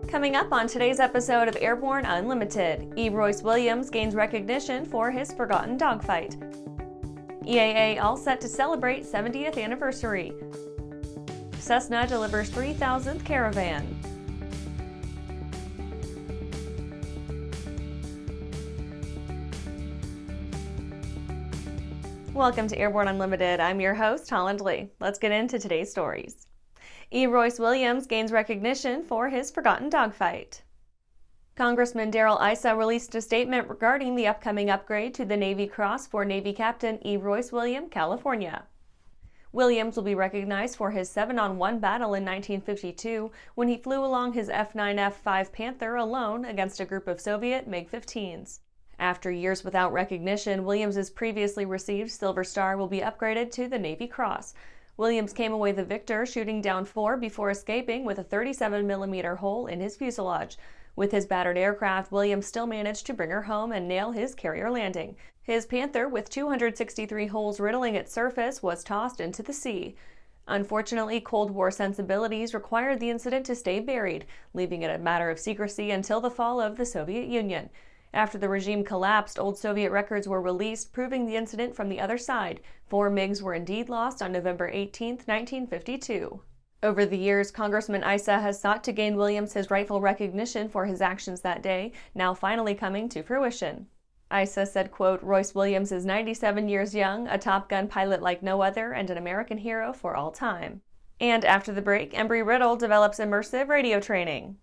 Coming up on today's episode of Airborne Unlimited, Royce Williams gains recognition for his forgotten dogfight. EAA all set to celebrate 70th anniversary. Cessna delivers 3000th Caravan. Welcome to Airborne Unlimited. I'm your host, Holland Lee. Let's get into today's stories. Royce Williams gains recognition for his forgotten dogfight. Congressman Darrell Issa released a statement regarding the upcoming upgrade to the Navy Cross for Navy Captain Royce William, California. Williams will be recognized for his 7-on-1 battle in 1952 when he flew along his F9F-5 Panther alone against a group of Soviet MiG-15s. After years without recognition, Williams's previously received Silver Star will be upgraded to the Navy Cross. Williams came away the victor, shooting down 4 before escaping with a 37mm hole in his fuselage. With his battered aircraft, Williams still managed to bring her home and nail his carrier landing. His Panther, with 263 holes riddling its surface, was tossed into the sea. Unfortunately, Cold War sensibilities required the incident to stay buried, leaving it a matter of secrecy until the fall of the Soviet Union. After the regime collapsed, old Soviet records were released, proving the incident from the other side. 4 MiGs were indeed lost on November 18, 1952. Over the years, Congressman Issa has sought to gain Williams his rightful recognition for his actions that day, now finally coming to fruition. Issa said, quote, "Royce Williams is 97 years young, a Top Gun pilot like no other, and an American hero for all time." And after the break, embry-riddle develops immersive radio training.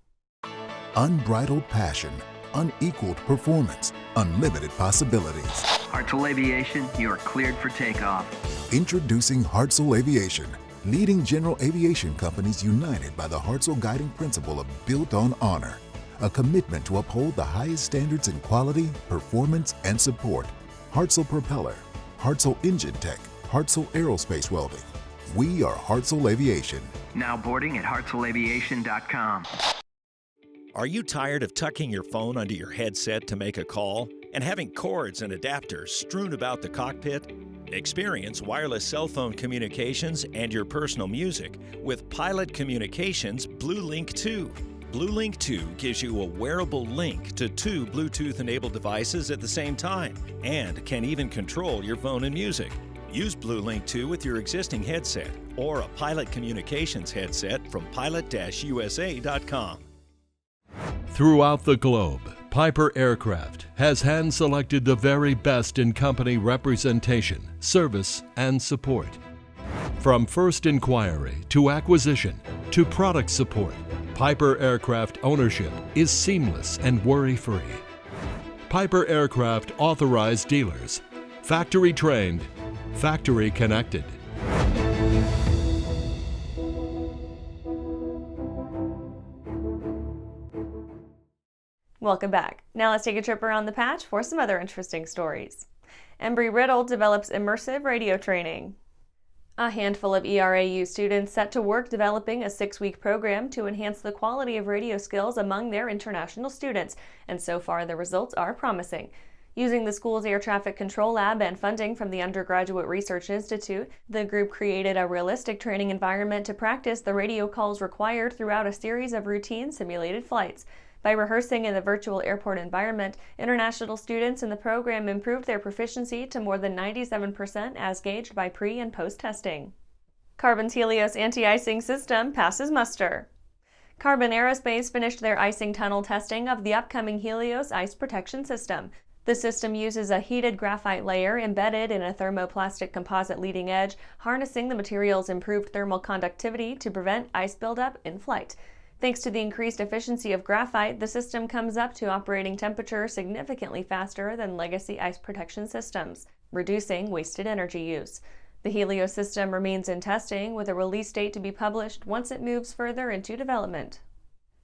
Unbridled passion, unequaled performance, unlimited possibilities. Hartzell Aviation, you are cleared for takeoff. Introducing Hartzell Aviation, leading general aviation companies united by the Hartzell guiding principle of built on honor, a commitment to uphold the highest standards in quality, performance, and support. Hartzell Propeller, Hartzell Engine Tech, Hartzell Aerospace Welding. We are Hartzell Aviation. Now boarding at hartzellaviation.com. Are you tired of tucking your phone under your headset to make a call and having cords and adapters strewn about the cockpit? Experience wireless cell phone communications and your personal music with Pilot Communications BlueLink 2. BlueLink 2 gives you a wearable link to 2 Bluetooth-enabled devices at the same time and can even control your phone and music. Use BlueLink 2 with your existing headset or a Pilot Communications headset from pilot-usa.com. Throughout the globe, Piper Aircraft has hand-selected the very best in company representation, service, and support. From first inquiry to acquisition to product support, Piper Aircraft ownership is seamless and worry-free. Piper Aircraft authorized dealers, factory trained, factory connected. Welcome back. Now let's take a trip around the patch for some other interesting stories. Embry-riddle develops immersive radio training. A handful of ERAU students set to work developing a 6-week program to enhance the quality of radio skills among their international students, and so far the results are promising. Using the school's air traffic control lab and funding from the Undergraduate Research Institute, the group created a realistic training environment to practice the radio calls required throughout a series of routine simulated flights. By rehearsing in the virtual airport environment, international students in the program improved their proficiency to more than 97% as gauged by pre- and post-testing. Qarbon's Helios anti-icing system passes muster. Qarbon Aerospace finished their icing tunnel testing of the upcoming Helios ice protection system. The system uses a heated graphite layer embedded in a thermoplastic composite leading edge, harnessing the material's improved thermal conductivity to prevent ice buildup in flight. Thanks to the increased efficiency of graphite, the system comes up to operating temperature significantly faster than legacy ice protection systems, reducing wasted energy use. The Helios system remains in testing, with a release date to be published once it moves further into development.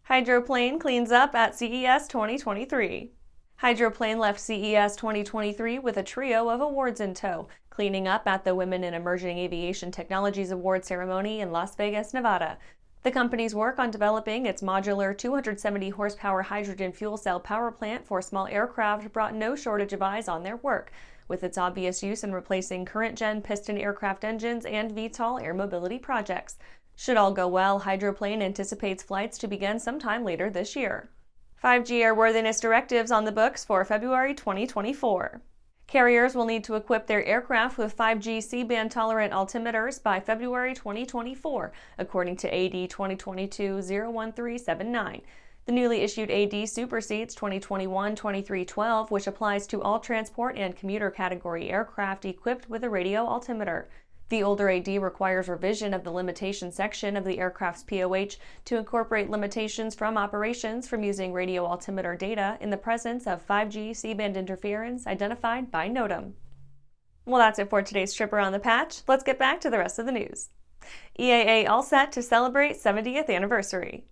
Hydroplane cleans up at CES 2023. Hydroplane left CES 2023 with a trio of awards in tow, cleaning up at the Women in Emerging Aviation Technologies Award ceremony in Las Vegas, Nevada. The company's work on developing its modular 270-horsepower hydrogen fuel cell power plant for small aircraft brought no shortage of eyes on their work, with its obvious use in replacing current-gen piston aircraft engines and VTOL air mobility projects. Should all go well, Hydroplane anticipates flights to begin sometime later this year. 5G airworthiness directives on the books for February 2024. Carriers will need to equip their aircraft with 5G C-band tolerant altimeters by February 2024, according to AD 2022-01379. The newly issued AD supersedes 2021-2312, which applies to all transport and commuter category aircraft equipped with a radio altimeter. The older AD requires revision of the limitation section of the aircraft's POH to incorporate limitations from operations from using radio altimeter data in the presence of 5G C-band interference identified by NOTAM. Well, that's it for today's trip around the patch. Let's get back to the rest of the news. EAA all set to celebrate 70th anniversary.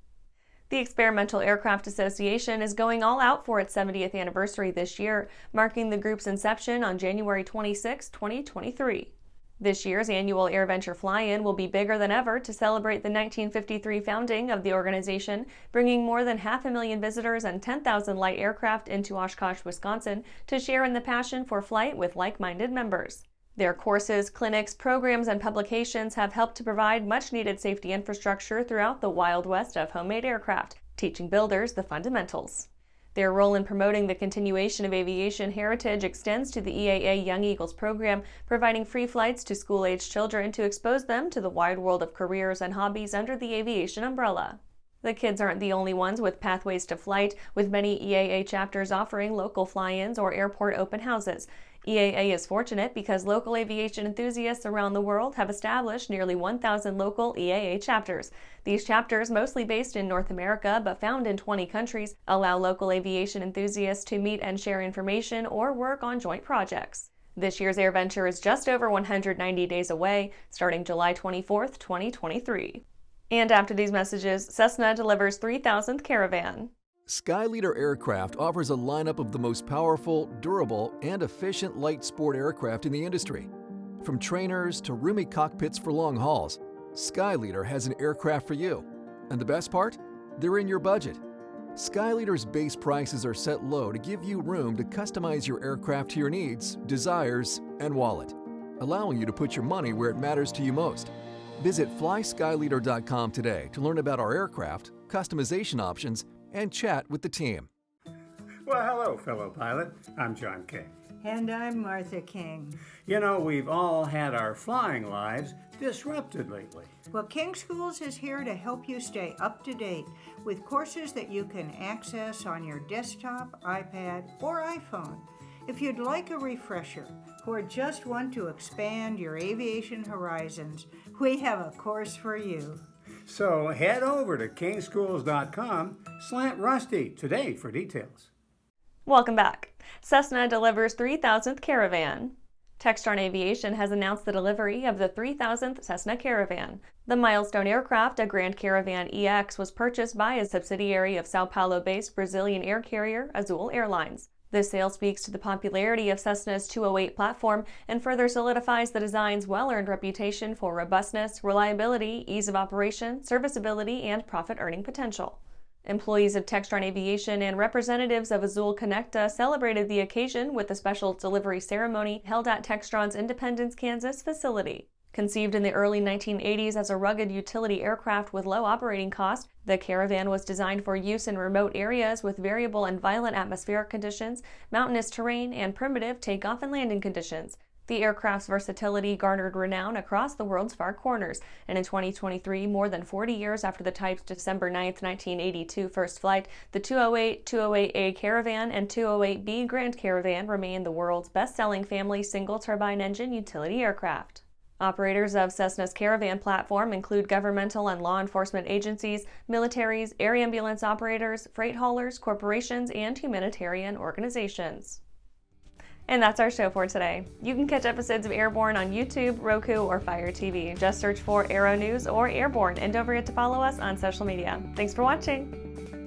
The Experimental Aircraft Association is going all out for its 70th anniversary this year, marking the group's inception on January 26, 2023. This year's annual AirVenture Fly-In will be bigger than ever to celebrate the 1953 founding of the organization, bringing more than 500,000 visitors and 10,000 light aircraft into Oshkosh, Wisconsin to share in the passion for flight with like-minded members. Their courses, clinics, programs, and publications have helped to provide much-needed safety infrastructure throughout the Wild West of homemade aircraft, teaching builders the fundamentals. Their role in promoting the continuation of aviation heritage extends to the EAA Young Eagles program, providing free flights to school-aged children to expose them to the wide world of careers and hobbies under the aviation umbrella. The kids aren't the only ones with pathways to flight, with many EAA chapters offering local fly-ins or airport open houses. EAA is fortunate because local aviation enthusiasts around the world have established nearly 1,000 local EAA chapters. These chapters, mostly based in North America but found in 20 countries, allow local aviation enthusiasts to meet and share information or work on joint projects. This year's AirVenture is just over 190 days away, starting July 24, 2023. And after these messages, Cessna delivers 3000th Caravan. Skyleader Aircraft offers a lineup of the most powerful, durable, and efficient light sport aircraft in the industry. From trainers to roomy cockpits for long hauls, Skyleader has an aircraft for you. And the best part? They're in your budget. Skyleader's base prices are set low to give you room to customize your aircraft to your needs, desires, and wallet, allowing you to put your money where it matters to you most. Visit flyskyleader.com today to learn about our aircraft, customization options, and chat with the team. Well, hello, fellow pilot. I'm John King. And I'm Martha King. You know, we've all had our flying lives disrupted lately. Well, King Schools is here to help you stay up to date with courses that you can access on your desktop, iPad, or iPhone. If you'd like a refresher or just want to expand your aviation horizons, we have a course for you. So head over to kingschools.com/Rusty today for details. Welcome back. Cessna delivers 3000th Caravan. Textron Aviation has announced the delivery of the 3000th Cessna Caravan. The milestone aircraft, a Grand Caravan EX, was purchased by a subsidiary of São Paulo-based Brazilian air carrier Azul Airlines. This sale speaks to the popularity of Cessna's 208 platform and further solidifies the design's well-earned reputation for robustness, reliability, ease of operation, serviceability, and profit-earning potential. Employees of Textron Aviation and representatives of Azula Conecto celebrated the occasion with a special delivery ceremony held at Textron's Independence, Kansas facility. Conceived in the early 1980s as a rugged utility aircraft with low operating cost, the Caravan was designed for use in remote areas with variable and violent atmospheric conditions, mountainous terrain, and primitive takeoff and landing conditions. The aircraft's versatility garnered renown across the world's far corners, and in 2023, more than 40 years after the type's December 9, 1982 first flight, the 208, 208A Caravan, and 208B Grand Caravan remain the world's best-selling family single-turbine engine utility aircraft. Operators of Cessna's Caravan platform include governmental and law enforcement agencies, militaries, air ambulance operators, freight haulers, corporations, and humanitarian organizations. And that's our show for today. You can catch episodes of Airborne on YouTube, Roku, or Fire TV. Just search for Aero-News or Airborne, and don't forget to follow us on social media. Thanks for watching!